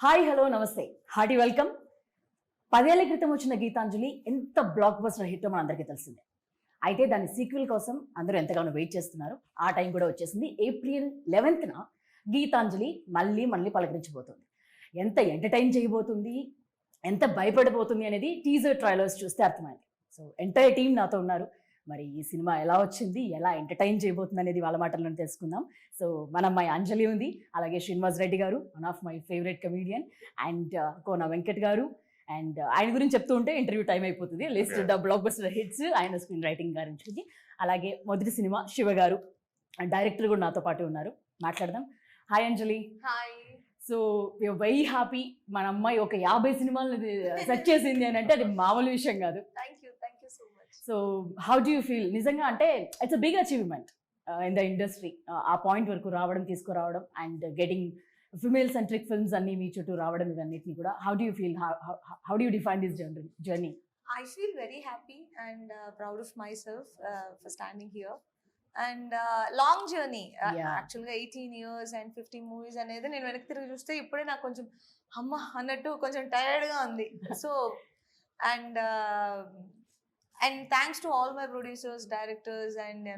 Hi hello నమస్తే hearty welcome. 10 ఏళ్ల క్రితం వచ్చిన గీతాంజలి ఎంత బ్లాక్ బస్టర్ హిట్ మన అందరికీ తెలిసిందే. అయితే దాని సీక్వెల్ కోసం అందరూ ఎంతగానో వెయిట్ చేస్తున్నారు. ఆ టైం కూడా వచ్చేసింది. ఏప్రిల్ 11న గీతాంజలి మళ్ళీ పలకరించబోతుంది. ఎంత ఎంటర్టైన్ చేయబోతుంది, ఎంత భయపడబోతుంది అనేది టీజర్ ట్రైలర్స్ చూస్తే అర్థమైంది. సో ఎంటైర్ టీం నాతో ఉన్నారు. మరి ఈ సినిమా ఎలా వచ్చింది, ఎలా ఎంటర్టైన్ చేయబోతుంది అనేది వాళ్ళ మాటల్లో తెలుసుకుందాం. సో మన అమ్మాయి అంజలి ఉంది, అలాగే Srinivas Reddy garu, one of my favourite comedian, and Kona Venkat garu. And ఆయన గురించి చెప్తూ ఉంటే ఇంటర్వ్యూ టైం అయిపోతుంది. List the blockbuster hits, ఆయన స్క్రీన్ రైటింగ్ గురించి. అలాగే మొదటి సినిమా శివ గారు, డైరెక్టర్ కూడా నాతో పాటు ఉన్నారు. మాట్లాడదాం. Hi Anjali. Hi. So we are very happy. మన అమ్మాయి ఒక 50 సినిమాలను సెట్ చేసింది అని అంటే అది మామూలు విషయం కాదు. Thank you so much. So how do you feel? నిజంగా అంటే it's a big achievement in the industry. ఆ పాయింట్ వరకు రావడం, తీసుకురావడం, and getting female centric films అన్ని మీ చుట్టూ రావడం, ఇవన్నిటిని కూడా how do you feel? How do you define this journey? I feel very happy and proud of myself for standing here. And long journey. Yeah. Actually 18 years and 50 movies అనేది నేను వెనక్కి తిరిగి చూస్తే ఇప్పుడే నాకు కొంచెం అమ్మ అన్నట్టు కొంచెం టైర్డ్గా ఉంది. So and thanks to all my producers, directors, and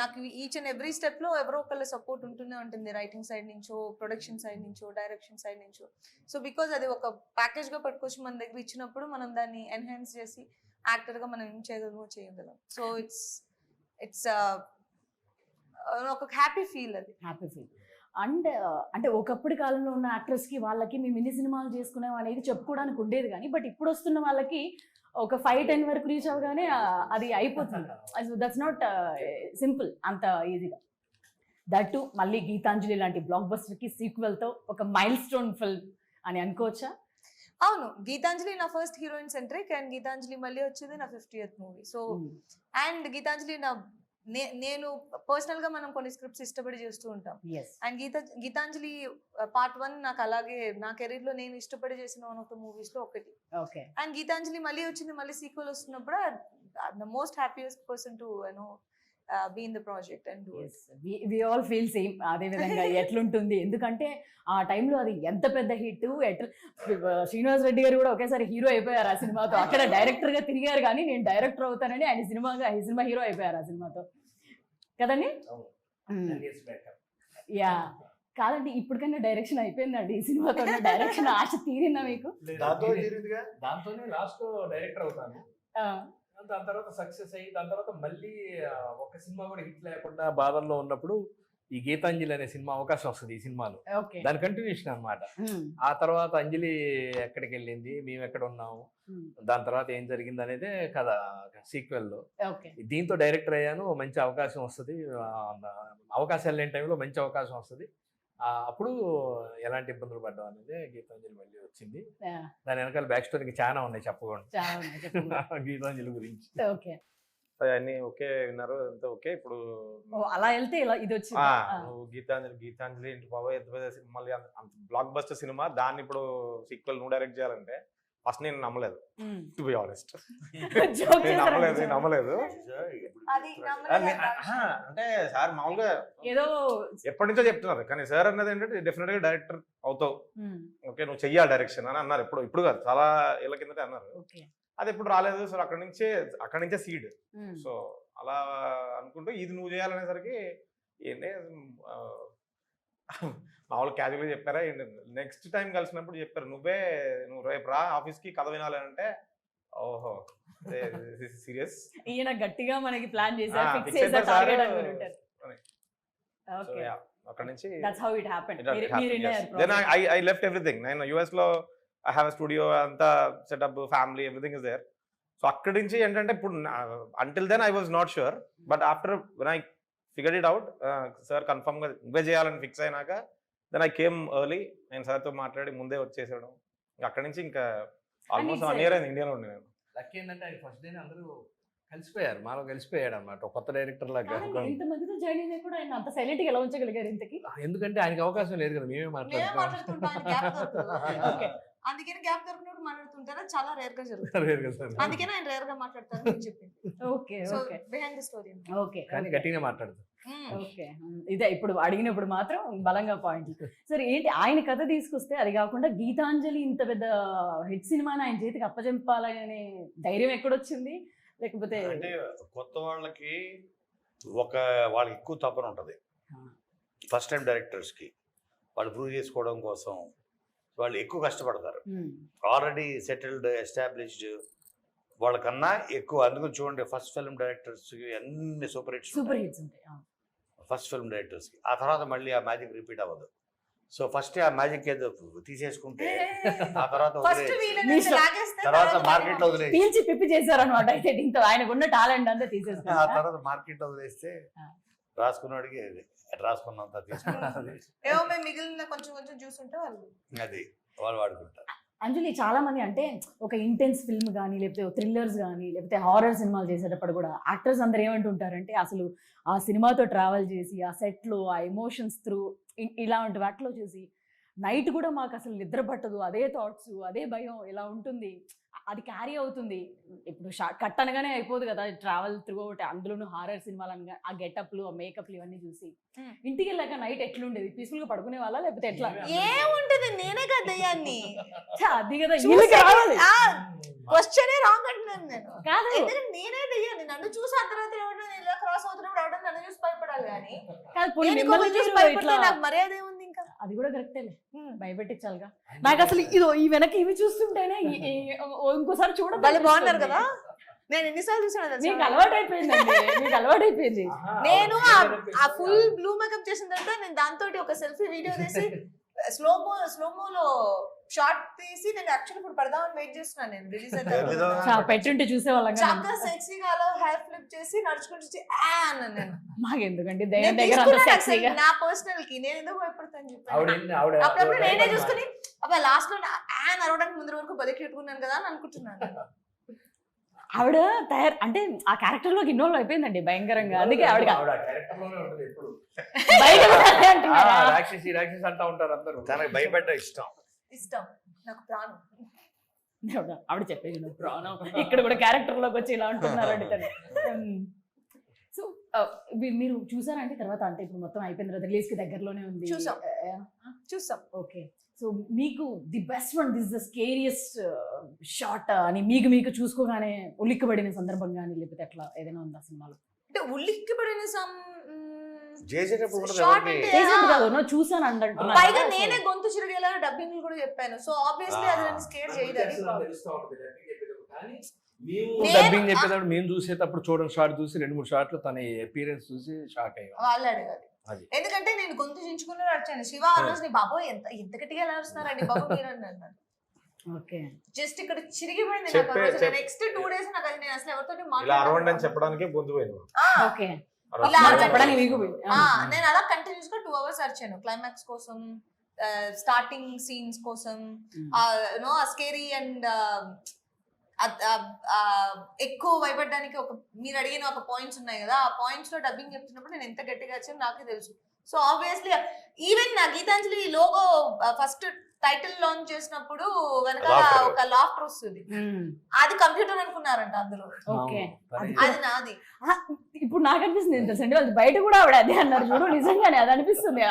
నాకు ఈచ్ అండ్ ఎవ్రీ స్టెప్లో ఎవరో ఒకళ్ళ సపోర్ట్ ఉంటూనే ఉంటుంది. రైటింగ్ సైడ్ నుంచో, ప్రొడక్షన్ సైడ్ నుంచో, డైరెక్షన్ సైడ్ నుంచో. సో బికాజ్ అది ఒక ప్యాకేజ్గా పట్టుకొచ్చి మన దగ్గర ఇచ్చినప్పుడు మనం దాన్ని ఎన్హాన్స్ చేసి యాక్టర్గా మనం ఏం చేయగలం. సో ఇట్స్ ఒక హ్యాపీ ఫీల్. అది హ్యాపీ ఫీల్. అండ్ అంటే ఒకప్పటి కాలంలో ఉన్న యాక్టర్స్కి వాళ్ళకి మేము ఇన్ని సినిమాలు చేసుకున్నాం అనేది చెప్పుకోవడానికి ఉండేది, కానీ బట్ ఇప్పుడు వస్తున్న వాళ్ళకి ఒక 5-10 వరకు రీచ్ అవగానే అది అయిపోతుంది. దట్స్ నాట్ సింపుల్ అంత ఈజీగా. దట్ మళ్ళీ గీతాంజలి లాంటి బ్లాక్ బస్టర్కి సీక్వెల్తో ఒక మైల్ స్టోన్ ఫిల్మ్ అని అనుకోవచ్చా? అవును, గీతాంజలి నా first heroine centric, and Geethanjali మళ్ళీ వచ్చేది నా 50th movie. So and Gitanjali నేను పర్సనల్ గా మనం కొన్ని స్క్రిప్ట్స్ ఇష్టపడి చేస్తూ ఉంటాం. అండ్ గీతాంజలి పార్ట్ 1 నాకు అలాగే నా కెరీర్ లో నేను ఇష్టపడి చేసిన వన్ ఆఫ్ ద మూవీస్ లో ఒకటి. అండ్ గీతాంజలి మళ్ళీ వచ్చింది, మళ్ళీ సీక్వెల్ వస్తున్నప్పుడు the most happiest person to be in the project and do it. We all feel same. అదే విధంగా ఎట్లుంటుంది, ఎందుకంటే ఆ టైంలో అది ఎంత పెద్ద హిట్. శ్రీనివాస్ రెడ్డి గారు కూడా ఒకేసారి హీరో అయిపోయారు ఆ సినిమాతో. అక్కడ డైరెక్టర్ గా తిరిగారు, కానీ నేను డైరెక్టర్ అవుతానని ఆయన సినిమా హీరో అయిపోయారు ఆ సినిమాతో కదండి. యా కాదండి, ఇప్పటికైనా డైరెక్షన్ అయిపోయిందండి ఈ సినిమాతో. డైరెక్షన్ ఆశ తీరిందా మీకు? దాంతోనే లాస్ట్ డైరెక్టర్ అవుతాను. దాని తర్వాత సక్సెస్ అయ్యి దాని తర్వాత మళ్ళీ ఒక సినిమా కూడా హిట్ లేకుండా బాధల్లో ఉన్నప్పుడు ఈ గీతాంజలి అనే సినిమా అవకాశం వస్తుంది. ఈ సినిమాలో దాని కంటిన్యూషన్ అన్నమాట. ఆ తర్వాత అంజలి ఎక్కడికి వెళ్ళింది, మేము ఎక్కడ ఉన్నాము, దాని తర్వాత ఏం జరిగింది అనేదే కథ సీక్వెల్ లో. దీంతో డైరెక్టర్ అయ్యాను, మంచి అవకాశం వస్తుంది. అవకాశాలు లేని టైంలో మంచి అవకాశం వస్తుంది. అప్పుడు ఎలాంటి ఇబ్బందులు పడ్డాం అనేది గీతాంజలి మళ్ళీ వచ్చింది. దాని వెనకాల బ్యాక్ స్టోరీకి చాలా ఉన్నాయి చెప్పకుండా గీతాంజలి గురించి. అన్ని ఓకే విన్నారు, అంతా ఓకే. ఇప్పుడు అలా వెళ్తే ఇది వచ్చింది. నువ్వు గీతాంజలి ఇంటి బాబాయ్ ఎంత పెద్ద సినిమా, మళ్ళీ అంత బ్లాక్ బస్టర్ సినిమా, దాన్ని ఇప్పుడు సీక్వెల్ నువ్వు డైరెక్ట్ చేయాలంటే ఫస్ట్ నేను నమ్మలేదు, టు బి ఆనెస్ట్. నమ్మలేదు. అంటే సార్ మామూలుగా ఏదో ఎప్పటి నుంచో చెప్తున్నారు, కానీ సార్ అన్నది ఏంటంటే డెఫినెట్ గా డైరెక్టర్ అవుతావు, ఓకే నువ్వు చెయ్యాలి డైరెక్షన్ అని అన్నారు. ఇప్పుడు కాదు, చాలా ఏళ్ళ కిందటే అన్నారు. అది ఎప్పుడు రాలేదు. సో అక్కడి నుంచే సీడ్. సో అలా అనుకుంటూ ఇది నువ్వు చేయాలనేసరికి ఏంటి మామూలు క్యాజువల్గా చెప్పారా, నెక్స్ట్ టైం కలిసినప్పుడు చెప్పారు నువ్వు రేపు రా ఆఫీస్కి కథ వినాలి అంటే, ఓహో సీరియస్. ఈయన గట్టిగా మనకి ప్లాన్ చేశారు. అక్కడ నుంచి దెన్ ఐ లెఫ్ట్ ఎవ్రీథింగ్. నేను యుఎస్ లో ఐ హ్యావ్ ఎ స్టూడియో, అంతా setup, family, everything is there. So అక్కడి నుంచి ఏంటంటే ఇప్పుడు until then I was not sure, but after when I figured it out, sir confirm గా ఇవే చేయాలని ఫిక్స్ అయినాక దెన్ ఐ కేమ్ ఎర్లీ. నేను సార్తో మాట్లాడి ముందే వచ్చేసాడు. అక్కడి నుంచి ఇంకా ఆల్మోస్ట్ 1 year అయింది ఇండియాలో ఉండి. నేను లక్కీ ఏంటంటే ఆయన ఫస్ట్ డే అందరూ కలిసిపోయారు, మాలో కలిసిపోయాడు అన్నమాట కొత్త డైరెక్టర్ లాగా. ఉంచగలిగారు ఇంతకి? ఎందుకంటే ఆయనకి అవకాశం లేదు కదా, మేమే మాట్లాడుతున్నాం. అందుకని గ్యాప్ దొరికినప్పుడు మాట్లాడుతుంటారా, చాలా రేర్ గా జరుగుతుంది. Rare గా సార్. అందుకనే ఆయన రేర్ గా మాట్లాడతారు అని చెప్పింది. Okay so okay behind the story. Okay కానీ గట్టిగా మాట్లాడతారు. ఓకే ఇదే ఇప్పుడు అడిగినప్పుడు మాత్రం బలంగా పాయింట్. సరే ఏంటి ఆయన కథ తీసుకొస్తే, అది కాకుండా గీతాంజలి ఇంత పెద్ద హిట్ సినిమాని ఆయన చేతికి అప్పచెంపాలనే ధైర్యం ఎక్కడొచ్చింది? లేకపోతే అంటే కొత్త వాళ్ళకి వాళ్ళకి ఎక్కువ తపన ఉంటుంది. ఫస్ట్ టైం డైరెక్టర్స్కి వాళ్ళు ప్రూవ్ చేసుకోవడం కోసం వాళ్ళు ఎక్కువ కష్టపడతారు. ఆల్రెడీ సెటిల్డ్ ఎస్టాబ్లిష్డ్ వాళ్ళకన్నా ఎక్కువ. అందుకని చూడండి ఫస్ట్ ఫిల్మ్ డైరెక్టర్స్కి అన్ని సూపర్ హిట్స్ ఉంటాయి ఫస్ట్ ఫిల్మ్ డైరెక్టర్స్కి. ఆ తర్వాత మళ్ళీ ఆ మ్యాజిక్ రిపీట్ అవ్వదు. సో ఫస్ట్ ఆ మ్యాజిక్ ఏదో తీసేసుకుంటే ఆ తర్వాత తర్వాత మార్కెట్లో వదిలేసి పీల్చి పిప్పి చేశారనమాట. అయితే దీంతో ఆయనకున్న టాలెంట్ అంతా ఆ తీసేసుకున్నారు. తర్వాత మార్కెట్లో వదిలేస్తే రాసుకున్నవాడికి రాసుకున్నంత తీసుకున్నది ఏమో మేము మిగిలిన కొంచెం కొంచెం చూసుంటే వాళ్ళు అది వాళ్ళు వాడుకుంటారు. అంజలి చాలా మంది అంటే ఒక ఇంటెన్స్ ఫిల్మ్ కానీ లేకపోతే థ్రిల్లర్స్ కానీ లేకపోతే హారర్ సినిమాలు చేసేటప్పుడు కూడా యాక్టర్స్ అందరు ఏమంటుంటారంటే అసలు ఆ సినిమాతో ట్రావెల్ చేసి ఆ సెట్లో ఆ ఎమోషన్స్ త్రూ ఇలాంటి వాటిలో చేసి నైట్ కూడా మాకు అసలు నిద్ర పట్టదు, అదే థాట్స్ అదే భయం ఇలా ఉంటుంది, అది క్యారీ అవుతుంది. ఇప్పుడు కట్ అనగానే అయిపోదు కదా ట్రావెల్ త్రూ ఒకటి, అందులోనూ హారర్ సినిమాలు అనగా ఆ గెటప్లు ఆ మేకప్లు ఇవన్నీ చూసి ఇంటికి వెళ్ళాక నైట్ ఎట్లుండేది? పీస్ఫుల్ గా పడుకునే వాళ్ళ లేకపోతే ఎట్లా? ఏముంటది, నేనే కదా దయ్యాన్ని. అది కదా వీళ్ళకి రావాలి. క్వశ్చనే రాంగ్ అంటున్నాను నేను. కాదు ఎందుకంటే నేనే దయ్యాన్ని. నన్ను చూసి అర్ధరాత్రి ఎవరైనా ఇలా క్రాస్ అవుతున్నప్పుడు ఎవరైనా నన్ను చూసి భయపడాలి కానీ కాదు పోనీ నేను మిమ్మల్ని ఇంకొకరిని చూసి మీరు భయపడితే ఇట్లా నాకు మర్యాద ఏముంది ఇంకా? అది కూడా కరెక్టేలే, భయపెట్టించాలిగా. నాకు అసలు ఇదో ఈ వెనక ఇవి చూస్తుంటేనే ఇంకోసారి చూడ వాళ్ళు బాగున్నారు కదా. నేను ఎన్నిసార్లు చూసాను మీకు అలవాటు అయిపోయిందండి, మీకు అలవాటు అయిపోయింది. నేను ఆ ఫుల్ బ్లూ మేకప్ చేసిన తర్వాత నేను దాంతో ఒక సెల్ఫీ వీడియో తీసి స్లోమోలో షార్ట్ తీసి నేను యాక్చువల్లీ ఇప్పుడు పడదామని వెయిట్ చేస్తున్నాను. నేను రిలీజ్ అయితే పెట్టుంటే చూసేవాళ్ళం చాలా సెక్సీగా అలా హెయిర్ ఫ్లిప్ చేసి నడుచుకుంటూ నేను మాకు ఎందుకండి దగ్గర అంత సెక్సీగా. నా పర్సనల్ కి నేను ఎందుకు భయపడతాను చెప్పాను. అప్పుడప్పుడు నేనే చూసుకుని అబ్బా లాస్ట్ లో యాన్ అరవడానికి ముందు వరకు బలి పెట్టుకున్నాను కదా అని అనుకుంటున్నాను. ఆవిడ అంటే ఆ క్యారెక్టర్ లోకి ఇన్వాల్వ్ అయిపోయిందండి భయంకరంగా. అందుకే ఆవిడ రాక్షసి రాక్షసి అంటా ఉంటారు అందరూ. తనకి భయపెట్ట ఇష్టం నాకు ప్రాణం. ఆవిడ చెప్పేది ప్రాణం. ఇక్కడ కూడా క్యారెక్టర్ లోకి వచ్చి ఇలా అంటున్నారండి తను. సో మీరు చూసారంటే తర్వాత అంటే ఇప్పుడు మొత్తం అయిపోయిన తర్వాత రిలీజ్ కి దగ్గరలోనే ఉంది. చూసాం. ఓకే సో మీకు the best one, this the scariest shot అని మీకు చూసుకోగానే ఉలిక్కిపడిన సందర్భం కానీ లేకపోతే అట్లా ఏదైనా ఉందా సినిమాలో? అంటే ఉలిక్కిపడిన చేసేటప్పుడు చూసాను అంటున్నా. పైగా నేనే గొంతు చిరిగేలా డబ్బింగ్ కూడా చెప్పాను. సో ఆబ్వియస్లీ అది నన్ను స్కేర్ చేయదని. డబ్బింగ్ చెప్పేటప్పుడు మేము చూసేటప్పుడు చూడండి షార్ట్ చూసి 2-3 షార్ట్లు తన అపీరెన్స్ చూసి షాక్ అయ్యాం. వాళ్ళు అడగాలి ఎందుకంటే నేను గొంతు చించుకుని నడిచాను. శివ ఆ రోజు నీ బాబు ఎంత గట్టిగా ఎలా నడుస్తున్నారండి బాబు మీరు అన్నాను. జస్ట్ ఇక్కడ చిరిగిపోయింది నాకు. నెక్స్ట్ 2 days నాకు అది నేను అసలు ఎవరితో మాట్లాడాలని చెప్పడానికి గొంతు పోయింది. నేను అలా కంటిన్యూస్ గా 2 hours అరిచాను క్లైమాక్స్ కోసం, స్టార్టింగ్ సీన్స్ కోసం, నో స్కేరీ అండ్ ఎక్కువ భయపడడానికి మీరు అడిగిన ఒక పాయింట్స్ ఉన్నాయి కదా, ఆ పాయింట్స్ లో డబ్బింగ్ చెప్తున్నప్పుడు నేను ఎంత గట్టిగా వచ్చాను నాకే తెలుసు. సో ఆబ్వియస్లీ ఈవెన్ నా Geethanjali logo first title launch చేసినప్పుడు వెనకాల ఒక లాఫ్టర్ వస్తుంది, అది కంప్యూటర్ అనుకున్నారంట అందులో. అది నాది. ఇప్పుడు నాకు అనిపిస్తుంది ఏంటంటే వాళ్ళు బయట కూడా ఆవిడ అదే అన్నారు చూడు, నిజంగానే అది అనిపిస్తుంది.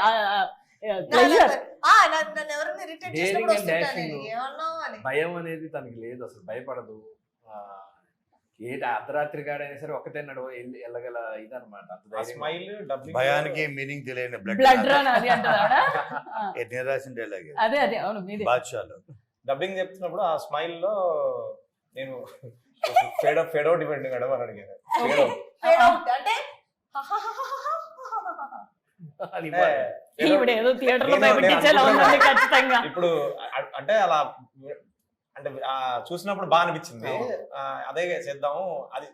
భయం అనేది తనకి లేదు, అసలు భయపడదు. అర్ధరాత్రి గాడైనా సరే ఒక్కతే నడువ వెళ్ళగల ఇదనమాట. భయానికి మీనింగ్ తెలియని బ్లడ్ రన్ అది రాసిన డైలాగ్ అదే అదే అవును మీది. బాద్షాలో డబ్బింగ్ చెప్తున్నప్పుడు ఆ స్మైల్ లో నేను ఫేడ్ అవుట్ ఇవ్వండి మేడం అని అడిగాను. అంటే ఇప్పుడు అంటే అలా అంటే చూసినప్పుడు బాగా అనిపించింది, అదే చేద్దాము అది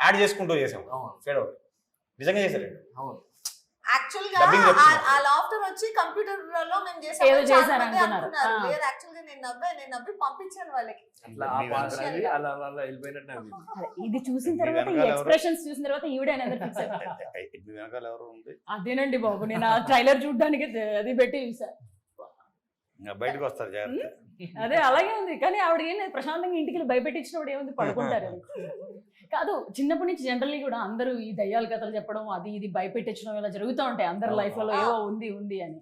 యాడ్ చేసుకుంటూ చేసాం. ఫేడ్ అవుట్ నిజంగా చేశారు. యాక్చువల్ గా ఆ లాఫ్టర్ వచ్చి కంప్యూటర్ లో మేము చేసాము. లేదు యాక్చువల్ గా నేను నవ్వి పంపించాను వాళ్ళకి. ఇది చూసిన తర్వాత ఈ ఎక్స్ప్రెషన్స్ చూసిన తర్వాత ఈవిడ అదేనండి బాబు, నేను ఆ ట్రైలర్ చూడడానికి అది పెట్టి చూసా. ఇంకా బయటకు వస్తారు జాగ్రత్త. అదే అలాగే ఉంది. కానీ ఆవిడ ఏం లేదు, ప్రశాంతంగా ఇంటికి వెళ్ళి భయపెట్టించినప్పుడు ఏముంది, పడుకుంటారు. కాదు, చిన్నప్పటి నుంచి జనరల్లీ కూడా అందరూ ఈ దయ్యాల కథలు చెప్పడం, అది ఇది భయపెట్టించడం ఇలా జరుగుతూ ఉంటాయి అందరి లైఫ్లలో, ఏవో ఉంది అని.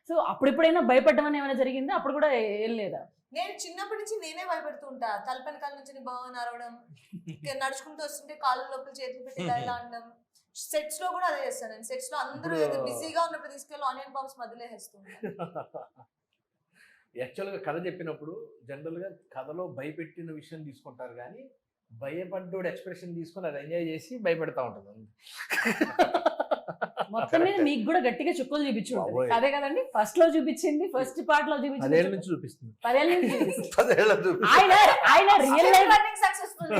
సో అప్పుడెప్పుడైనా భయపడడం అని ఏమైనా జరిగిందా? అప్పుడు కూడా ఏం లేదా? నేను చిన్నప్పటి నుంచి నేనే భయపెడుతూ ఉంటా. తలపని కాళ్ళ నుంచి బాగా నరవడం, నడుచుకుంటూ వస్తుంటే కాళ్ళు లోపల చేతులు పెట్టి ఇలా అనడం. సెట్స్ లో కూడా అదే చేస్తాను నేను. సెట్స్ లో అందరూ బిజీగా ఉన్నప్పుడు తీసుకెళ్ళి ఆనియన్ బాంబ్స్ మధ్యలో వేస్తుంటాను. యాక్చువల్గా కథ చెప్పినప్పుడు జనరల్గా కథలో భయపెట్టిన విషయం తీసుకుంటారు, కానీ భయపడ్డోడు ఎక్స్ప్రెషన్ తీసుకొని అది ఎంజాయ్ చేసి భయపెడతా ఉంటుంది. మొత్తం మీద మీకు కూడా గట్టిగా చుక్కలు చూపించు. అదే కదండి, ఫస్ట్ లో చూపించింది, ఫస్ట్ పార్ట్ లో చూపించింది, 10 ఏళ్ళ నుంచి చూపిస్తుంది. 10 ఏళ్ళ నుంచి చూపిస్తుంది. 10 ఏళ్ళ చూపి. ఆయన రియల్ లైఫ్ సక్సెస్ఫుల్.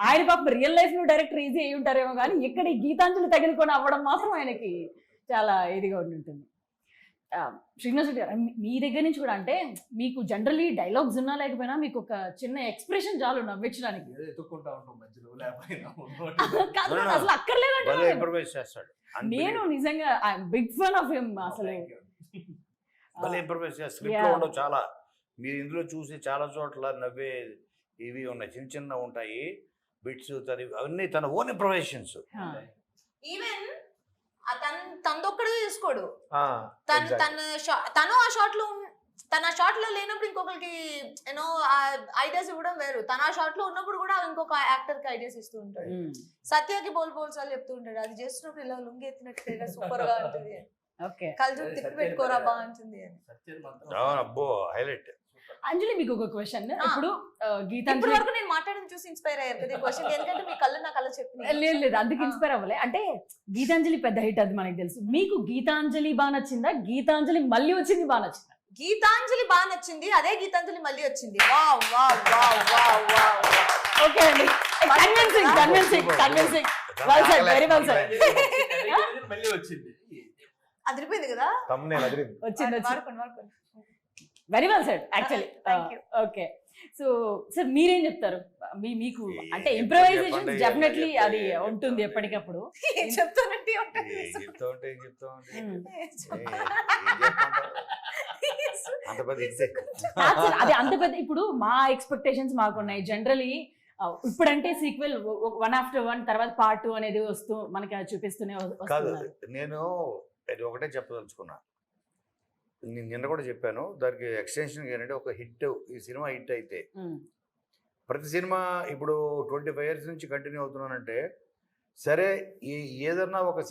ఆయన పాపం రియల్ లైఫ్ లో డైరెక్టర్ ఈజీ అయి ఉంటారేమో, కానీ ఇక్కడ ఈ గీతాంజలి తగిలికొని అవ్వడం మాత్రం ఆయనకి చాలా ఇదిగా ఉంటుంది. శ్రీనివాస్ రెడ్డి గారు, మీ దగ్గర నుంచి కూడా అంటే మీకు జనరల్లీ డైలాగ్స్ ఉన్నా లేకపోయినా మీకు ఒక చిన్న ఎక్స్ప్రెషన్ చాలు నవ్వించడానికి. ఎత్తుక్కుంటా ఉంటాం మధ్యలో లేకపోయినా. అసలు అక్కర్లేదంటే ఇంప్రూవైజ్ చేస్తాడు. నేను నిజంగా బిగ్ ఫ్యాన్ ఆఫ్ హిమ్. అసలు భలే ఇంప్రూవైజ్ చేస్తాడు. స్క్రిప్ట్ లో ఉండవు చాలా. మీరు ఇందులో చూసి చాలా చోట్ల నవ్వే ఇవి ఉన్నాయి, చిన్న చిన్న ఉంటాయి బిట్స్, అవన్నీ తన ఓన్ ఇంప్రూవైజేషన్స్. ఈవెన్ తనదొక్కడే తీసుకోడు. Exactly. తను ఆ షాట్ లో లేనప్పుడు ఇంకొకరికి యూనో ఐడియాస్ ఇవ్వడం వేరు. తన ఆ షాట్ లో ఉన్నప్పుడు కూడా ఇంకొక యాక్టర్ కి ఐడియాస్ ఇస్తూ ఉంటాడు. సత్యకి బోల్సాలు చెప్తూ ఉంటాడు, అది చేస్తున్నప్పుడు ఇలా లుంగి ఎత్తినట్టు సూపర్ గా ఉంటుంది, కళ్ళు తిప్పి పెట్టుకోరా బాగుంటుంది అని. అబ్బో హైలైట్. అంజలి, మీకు ఒక క్వశ్చన్. ఇప్పుడు ఇప్పుడు వరకు నేను మాట్లాడడం చూసి ఇన్స్పైర్ అయ్యారు కదా ఈ క్వశ్చన్, ఎందుకంటే మీ కళ్ళు నాకు అలా చెప్పింది. లేదు అందుకు ఇన్స్పైర్ అవ్వలే. అంటే గీతాంజలి పెద్ద హిట్, అది మనకి తెలుసు. మీకు గీతాంజలి బాగా నచ్చిందా, గీతాంజలి మళ్ళీ వచ్చింది బాగా నచ్చిందా? గీతాంజలి బాగా నచ్చింది, అదే గీతాంజలి మళ్ళీ వచ్చింది. Wow wow wow wow wow. Okay అండి, convincing. Well said, very well said. మళ్ళీ వచ్చింది, అదిరిపోయింది కదా, వచ్చింది. వాడుకోండి. Very well said actually. Thank you. Okay, so sir మీరేం చెప్తారు? మీకు అంటే ఇంప్రూవైజేషన్ డెఫినెట్లీ అది ఉంటుంది ఎప్పటికప్పుడు. చెప్తానంటే అది అంత పెద్ద. ఇప్పుడు మా ఎక్స్పెక్టేషన్స్ మాకున్నాయి జనరలీ. ఇప్పుడంటే సీక్వెల్ 1 after 1 తర్వాత part 2 అనేది వస్తూ మనకి చూపిస్తూనే వస్తున్నారు. నేను ఒకటే చెప్పదలుచుకున్నా, నేను నిన్న కూడా చెప్పాను, దానికి ఎక్స్టెన్షన్ ఏంటంటే ఒక హిట్, ఈ సినిమా హిట్ అయితే ప్రతి సినిమా ఇప్పుడు 25 years నుంచి కంటిన్యూ అవుతున్నానంటే, సరే ఏదన్నా ఒక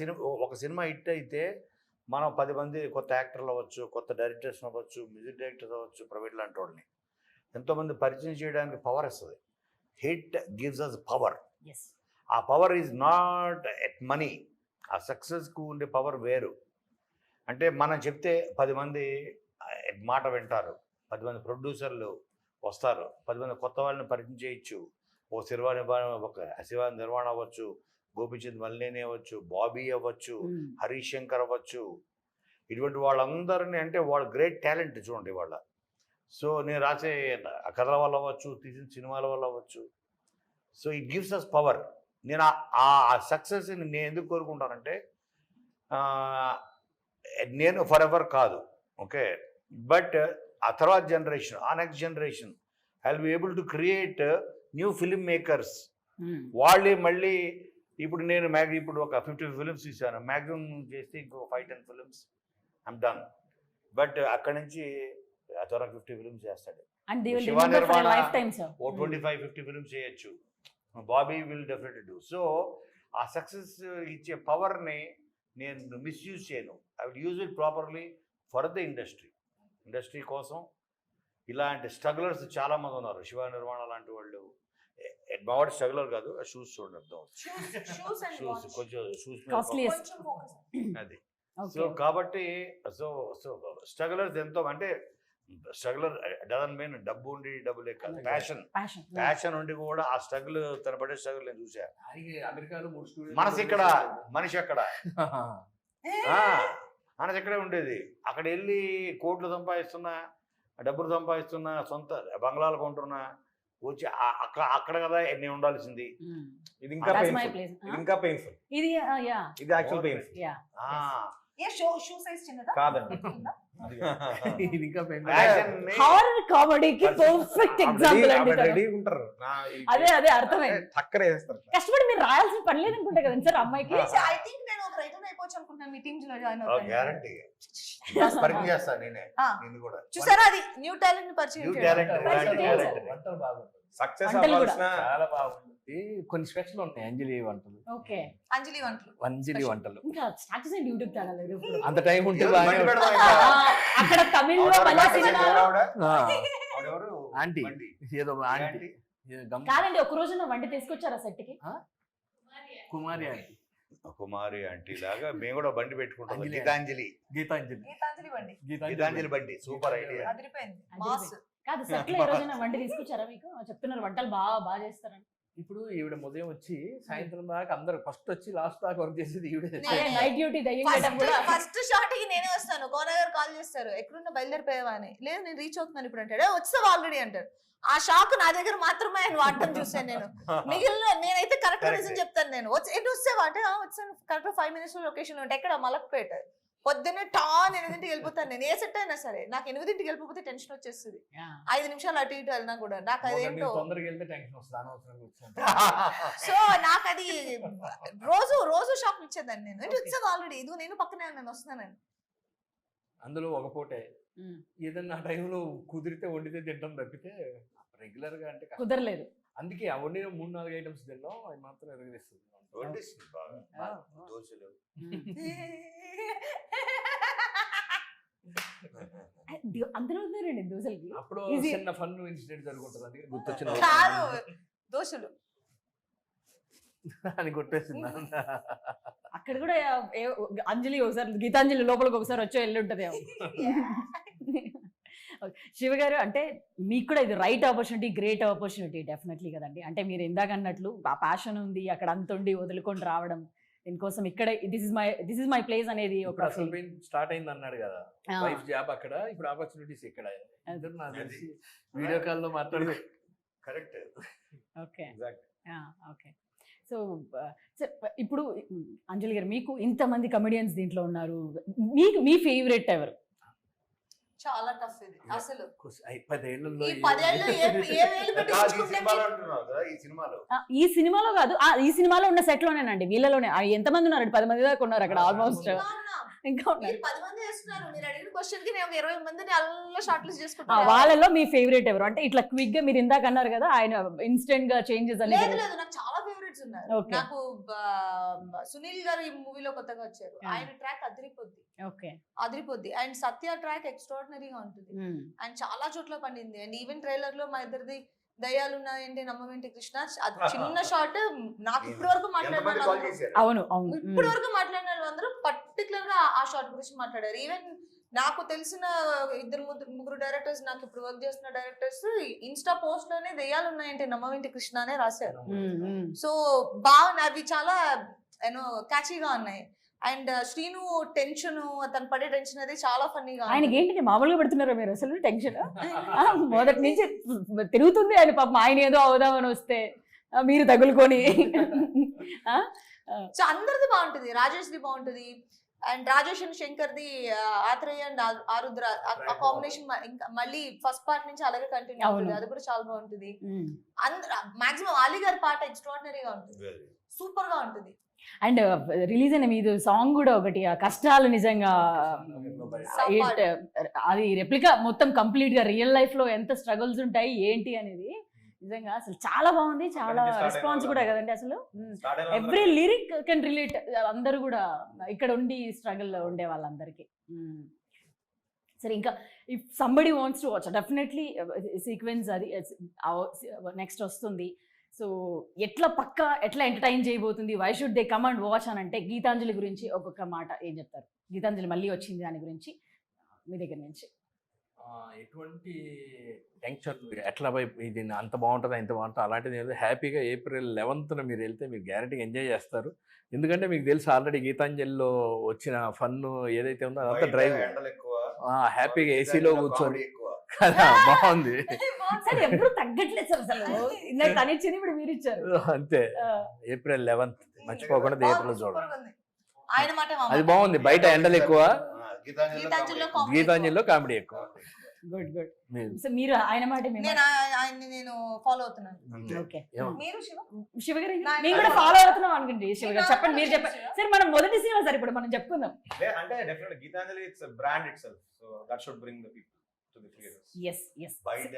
సినిమా హిట్ అయితే మనం 10 మంది కొత్త యాక్టర్లు అవ్వచ్చు, కొత్త డైరెక్టర్స్ అవ్వచ్చు, మ్యూజిక్ డైరెక్టర్స్ అవ్వచ్చు, ప్రైవేట్ లాంటి వాళ్ళని ఎంతోమంది పరిచయం చేయడానికి పవర్ వస్తుంది. Hit gives us power. ఆ power is not at money. ఆ సక్సెస్కు ఉండే పవర్ వేరు. అంటే మనం చెప్తే 10 మంది మాట వింటారు, 10 మంది ప్రొడ్యూసర్లు వస్తారు, 10 మంది కొత్త వాళ్ళని పరిచయం చేయొచ్చు. ఒక శివ నిర్వాణ అవ్వచ్చు, గోపిచంద్ మల్లేని అవ్వచ్చు, బాబీ అవ్వచ్చు, హరీష్ శంకర్ అవ్వచ్చు. ఇటువంటి వాళ్ళందరినీ, అంటే వాళ్ళ గ్రేట్ టాలెంట్ చూడండి వాళ్ళ. సో నేను రాసే కథల వల్ల అవ్వచ్చు, తీసిన సినిమాల వల్ల అవ్వచ్చు. So it gives us power. నేను ఆ సక్సెస్ని నేను ఎందుకు కోరుకుంటానంటే, నేను ఫర్ ఎవర్ కాదు, ఓకే, బట్ ఆ తర్వాత జనరేషన్, ఆ next generation I will be able to create new film makers. వాళ్ళే మళ్ళీ ఇప్పుడు నేను ఇప్పుడు ఒక 50 ఫిలిమ్స్ తీసాను, మ్యాక్సిమం చేస్తే ఇంకో 5-10 ఫిలిమ్స్ ఐమ్ డన్. బట్ అక్కడి నుంచి ఆ తర్వాత 50 ఫిలిమ్స్ చేస్తాడు. శివ నిర్మాణ 25-50 ఫిలిమ్స్ చేయొచ్చు. Bobby will definitely do. So ఆ సక్సెస్ ఇచ్చే పవర్ని నేను మిస్యూజ్ చేయను. I will use it properly for the industry కోసం. ఇలాంటి స్ట్రగులర్స్ చాలామంది ఉన్నారు. శివ నిర్మాణ లాంటి వాళ్ళు, మా వాడు స్ట్రగులర్ కాదు, షూస్ చూడండి అర్థం, షూస్ కొంచెం షూస్ అది. సో కాబట్టి సో స్ట్రగులర్స్ ఎంతో, అంటే స్ట్రగులర్ డజన్ మీన్ డబ్బు ఉండి డబ్బులే కాదు, ప్యాషన్ ఉండి కూడా ఆ స్ట్రగుల్, తన పడే స్ట్రగుల్ నేను చూసా. మనసు ఇక్కడ, మనిషి అక్కడ, మనసు ఎక్కడే ఉండేది. అక్కడ వెళ్ళి కోట్లు సంపాదిస్తున్నా, డబ్బులు సంపాదిస్తున్నా, సొంత బంగ్లాలు కొంటున్నా, వచ్చి అక్కడ కదా నేను ఉండాల్సింది. ఇది ఇంకా పెయిన్ఫుల్. ఇది యాక్చువల్ పెయిన్ఫుల్. ఏ షూ సైజ్ చిన్నదా? కాదండి. ఇది ఇంకా హారర్ కామెడీకి పర్ఫెక్ట్ ఎగ్జాంపుల్ అండి తను. రెడీ ఉంటారు అదే అర్థమైంది. టక్కర వేస్తారు. కష్టపడి మీరు రాయాల్సిన పని లేదనుకుంటా కదండి సార్ అమ్మాయికి. ఐ థింక్ నేను ఒక రైటర్ అయిపోవచ్చు అనుకుంటున్నాను, మీ టీమ్స్ లో జాయిన్ అవుతాను. గ్యారంటీ పరిచయం చేస్తాను నేనే నిన్ను కూడా. చూసారా, అది న్యూ టాలెంట్ ని పరిచయం New చేయడం. talent. వంటలు బాగుంటాయి, సక్సెస్ వంటలు కూడా. అవ్వాల్సిన చాలా బాగుంటుంది. కొన్ని స్పెషల్ ఉన్నాయి అంజలి వంటలు, ఓకే, అంజలి వంటలు. అంజలి వంటలు. ఇంకా స్టార్ట్ చేసండి యూట్యూబ్ ఛానల్. అంత టైం ఉంటే ఈరోజు బాగానే బండి ఉంటుంది. పెడదాం ఇంకా. అక్కడ తమిళ్లో ఆవిడ మలయాళం ఆ, ఆవిడెవరు? ఆంటీ బండి. ఏదో ఆంటీ ఆంటీ. ఏదో గమ్ కాదండి, ఒక రోజు నా వంట తీసుకొచ్చారా సెట్ కి? కుమారి ఆంటీ, కుమారి ఆంటీ లాగా మేము కూడా బండి పెట్టుకుంటాం. అంజలి. గీతాంజలి గీతాంజలి, గీతాంజలి బండి గీతాంజలి బండి సూపర్ ఐడియా. అదిరిపోయింది. మాస్. కాదు, సెట్ లో ఈ రోజు నా వంట తీసుకొచ్చారా మీకు? చెప్తున్నారు వంటలు బాగా చేస్తారని. ఇప్పుడు ఈవిడ ఉదయం వచ్చి సాయంత్రం దాకా అందరు ఫస్ట్ వచ్చి లాస్ట్ దాకా వర్క్ చేసేది ఈవిడే. నేనే. నైట్ డ్యూటీ దయ్యం చేయడం కూడా. ఫస్ట్ షాట్ కి నేనే వస్తాను. కోన గారు కాల్ చేస్తారు, ఎక్కడున్నా బయలుదేరిపోయావా అని. లేదు నేను రీచ్ అవుతున్నాను ఇప్పుడు అంటాడు. వచ్చావు ఆల్రెడీ అంటారు. ఆ షాక్ నా దగ్గర మాత్రమే ఆయన వాడటం చూసాను నేను. మిగిలిన నేనైతే కరెక్ట్ రీజన్ చెప్తాను. నేను ఎటు వచ్చావా అంటే వచ్చాను, కరెక్ట్ 5 minutes లో లొకేషన్ ఉంటే ఎక్కడ మలక్పేట. పొద్దున్నే 8ంటికి వెళ్ళిపోతాను నేను. ఏ సెట్ అయినా సరే నాకు 8ంటికి వెళ్ళిపోతే టెన్షన్ వచ్చేస్తుంది. 5 నిమిషాలు అటు ఇటు వెళ్ళినా కూడా నాకు అదేంటో. తొందరగా వెళ్తే టెన్షన్ వస్తుంది, అనవసరంగా వచ్చాను. సో నాకు అది రోజు షాక్ ఇచ్చేదాన్ని నేను. ఎటు వచ్చావు ఆల్రెడీ, ఇది నేను పక్కనే నేను వస్తున్నానండి. అందులో ఒక పూటే ఏదన్నా టైంలో కుదిరితే వండితే తింటాం తప్పితే రెగ్యులర్ గా అంటే కష్టం. కుదరలేదు. అందుకే ఆ వండిన 3-4 ఐటమ్స్ తిన్నాం, అవి మాత్రం ఎరగేస్తుంది. వడ్డిస్తుంది బాగా. దోశలు. అందులో ఉన్నారండి దోశలకి. అప్పుడు Easy. చిన్న ఫన్ ఇన్సిడెంట్ జరుగుతుంది, అందుకే గుర్తొచ్చిన కాదు, దోశలు అని కొట్టేసింది. అక్కడ కూడా అంజలి ఒకసారి, గీతాంజలి లోపలికి ఒకసారి వచ్చి వెళ్ళి ఉంటది. శివ గారు, అంటే మీకు కూడా ఇది right opportunity, great opportunity definitely కదండి. అంటే మీరు ఇందాక అన్నట్లు ఆ ప్యాషన్ ఉంది, అక్కడ అంత ఉండి వదులుకొని రావడం, దీనికోసం ఇక్కడే దిస్ ఇస్ మై ప్లేస్ అనేది ఒక స్టార్ట్ అయింది అన్నాడు కదా, వైఫ్ జాబ్ అక్కడ, ఇప్పుడు ఆపర్చునిటీస్ ఇక్కడ. ఇద్దరు నాకు తెలిసి వీడియో కాల్ లో మాట్లాడు. కరెక్ట్. Okay okay. సో ఇప్పుడు అంజలి గారు, మీకు ఇంతమంది కమెడియన్స్ దీంట్లో ఉన్నారు, మీ ఫేవరెట్ ఎవరు? చాలా టఫ్ ఇది అసలు. 10 ఏళ్లలో ఈ 10 ఏళ్ళు ఏ వేలు పెట్టి కాదు, ఈ చూసుకుంటే సినిమాలో అంటున్నావు కదా, ఈ సినిమాలో ఈ సినిమాలో కాదు, ఈ సినిమాలో ఉన్న సెట్ లోనేనండి, వీళ్ళలోనే. ఎంతమంది ఉన్నారు? 10 మంది దాకా ఉన్నారు అక్కడ ఆల్మోస్ట్. ఇంకా మీరు ఉన్నారు. 10 మంది చేస్తున్నారు. మీరు అడిగిన క్వశ్చన్ కి నేను 20 మందిని అల్ల షార్ట్ లిస్ట్ చేసుకుంటాను. వాళ్ళలో మీ ఫేవరెట్ ఎవరు? అంటే ఇట్లా క్విక్ గా మీరు ఇందాక అన్నారు కదా, ఆయన ఇన్స్టెంట్ గా చేంజెస్ లేదు అనేది. లేదు, నాకు చాలా ఫేవరెట్స్ ఉన్నారు. Okay. నాకు సునీల్ గారు ఈ మూవీలో కొత్తగా వచ్చారు. ఆయన ట్రాక్ అదిరిపోద్ది. అండ్ సత్య ట్రాక్ ఎక్స్ట్రాడినరీగా ఉంటుంది. అండ్ చాలా చోట్ల పండింది. అండ్ ఈవెన్ ట్రైలర్ లో మా ఇద్దరిది దయ్యాలు ఉన్నాయంటే నమ్మవేంటి కృష్ణ, అది చిన్న షార్ట్. నాకు ఇప్పటి వరకు ఎంతమంది కాల్ మాట్లాడిన చేశారు? అవును అవును. ఇప్పటి వరకు మాట్లాడిన వాళ్ళందరూ పర్టికులర్ గా ఆ షార్ట్ గురించి మాట్లాడారు. ఈవెన్ నాకు తెలిసిన 2-3 డైరెక్టర్స్, నాకు ఇప్పుడు వర్క్ చేస్తున్న డైరెక్టర్స్ ఇన్స్టా పోస్ట్ లోనే దయ్యాలు ఉన్నాయంటే నమ్మవేంటి కృష్ణ అనే రాశారు. సో బాగున్నాయి, అవి చాలా క్యాచీగా ఉన్నాయి. అండ్ శ్రీను టెన్షన్, అతను పడే టెన్షన్ అది చాలా ఫన్నీగా. ఆయనకి ఏంటి మామూలుగా పెడుతున్నారా మీరు అసలు టెన్షన్? మొదటి నుంచి తిరుగుతుంది ఆయన పాపం. ఆయన ఏదో అవుదామని వస్తే మీరు తగులుకొని. సో అందరిది బాగుంటుంది. రాజేష్ది బాగుంటుంది. అండ్ రాజేష్ అండ్ శంకర్ది ఆత్రేయ అండ్ ఆరుద్ర ఆ కాంబినేషన్ ఇంకా మళ్ళీ ఫస్ట్ పార్ట్ నుంచి అలాగే కంటిన్యూ అవుతుంది. అది కూడా చాలా బాగుంటుంది. మాక్సిమం ఆలీ గారి పాట ఎక్స్ట్రాడినరీగా ఉంటుంది, సూపర్ గా ఉంటుంది. అండ్ రిలీజ్ అయిన మీది సాంగ్ కూడా ఒకటి, ఆ కష్టాలు నిజంగా అది రెప్లికా మొత్తం కంప్లీట్ గా రియల్ లైఫ్ లో ఎంత స్ట్రగుల్స్ ఉంటాయి ఏంటి అనేది నిజంగా అసలు చాలా బాగుంది. చాలా రెస్పాన్స్ కూడా కదండి అసలు. Every lyric can relate. అందరూ కూడా ఇక్కడ ఉండి స్ట్రగుల్ ఉండే వాళ్ళందరికీ. సరే, ఇంకా if somebody wants to watch, definitely sequence అది నెక్స్ట్ వస్తుంది. సో ఎట్లా ఎంటర్టైన్ చేయబోతుంది, why should they come and watch అని అంటే గీతాంజలి గురించి ఒక్కొక్క మాట ఏం చెప్తారు? గీతాంజలి మళ్ళీ వచ్చింది దాని గురించి మీ దగ్గర నుంచి. ఎటువంటి టెన్షన్, ఎట్లా ఇది అంత బాగుంటుంది ఇంత బాగుంటుంది అలాంటిది ఏదో, హ్యాపీగా April 11th మీరు వెళ్తే మీరు గ్యారంటీగా ఎంజాయ్ చేస్తారు. ఎందుకంటే మీకు తెలుసు ఆల్రెడీ గీతాంజలిలో వచ్చిన ఫన్ ఏదైతే ఉందో అదంతా డ్రైవ్, హ్యాపీగా ఏసీలో కూర్చొని కదా, బాగుంది. ఎప్పుడు తగ్గట్లేదు సార్ అసలు. ఇందాక తనిచ్చింది ఇప్పుడు మీరు ఇచ్చారు. అంతే. April 11th మర్చిపోకుండా థియేటర్లో చూడండి. ఆయన మాట మా అది మాట. బాగుంది. బయట ఎండలు ఎక్కువ, గీతాంజలిలో comedy గీతాంజలిలో కామెడీ ఎక్కువ. Good good. మీరు- సో మీరు ఆయన మాట మీ మాట. నేను ఆయన్ని నేను ఫాలో అవుతున్నాను. ఓకే. ఏమో- మీరు శివ శివ గారు నా- మేము కూడా ఫాలో అవుతున్నాం అనుకోండి. శివ గారు చెప్పండి, మీరు చెప్పండి. శివ. సరే మనం మొదటి సినిమా సార్ ఇప్పుడు మనం చెప్పుకుందాం. అంటే definitely Geethanjali it's brand itself, so that should bring the people to the theatres. Yes yes. బయట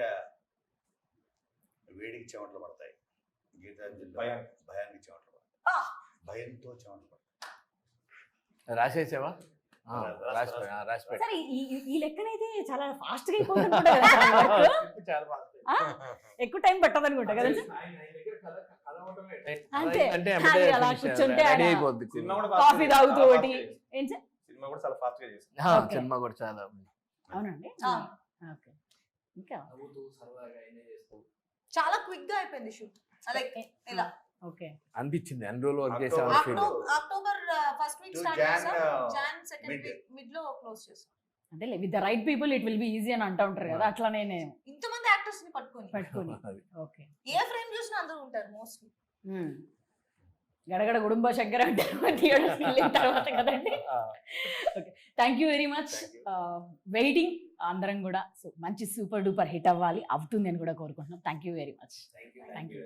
వేడికి చెమటలు పడతాయి, గీతాంజలిలో భయానికి చెమటలు పడతాయి, భయంతో చెమటలు పడతాయి. రాసేసావా? రాసి పెట్టు. సరే ఈ లెక్కనైతే చాలా ఫాస్ట్ గా అయిపోతుంది కూడా కదా సార్ work? చాలా బాగుంది. ఆ? ఎక్కువ టైం పట్టదు అనుకుంటా కదా సార్? అంతే. అంటే అది అలా కూర్చుంటే రెడీ ఆయన అయిపోద్ది. సినిమా కూడా కాఫీ తాగుతూ ఒకటి ఏం సార్? సినిమా కూడా చాలా ఫాస్ట్ గా చేసింది. Okay. సినిమా కూడా చాలా అవునండి. ఆ. ఓకే. ఇంకా చాలా క్విక్ గా అయిపోయింది షూట్. లైక్ ఇలా ఓకే. అనిపించింది. అన్ని రోజులు వర్క్ అక్టోబర్ చేసామని October first week To start Jan, చేసాం, Jan second mid. Week mid లో క్లోజ్ చేసాం. అంటే with the right people it will be easy అని అంటూ ఉంటారు కదా, అట్లానే నేను ఇంతమంది యాక్టర్స్ ని పట్టుకొని పట్టుకొని. అది. ఓకే. ఏ ఫ్రేమ్ చూసినా అందరూ ఉంటారు మోస్ట్లీ. గడగడ కుటుంబ శంకర అంటారు థియేటర్స్ వెళ్ళిన తర్వాత కదండి. Okay, thank you very much. Waiting అందరం కూడా. సో మంచి సూపర్ డూపర్ హిట్ అవ్వాలి, అవుతుంది అని కూడా కోరుకుంటున్నాం. Thank you very much. Thank you.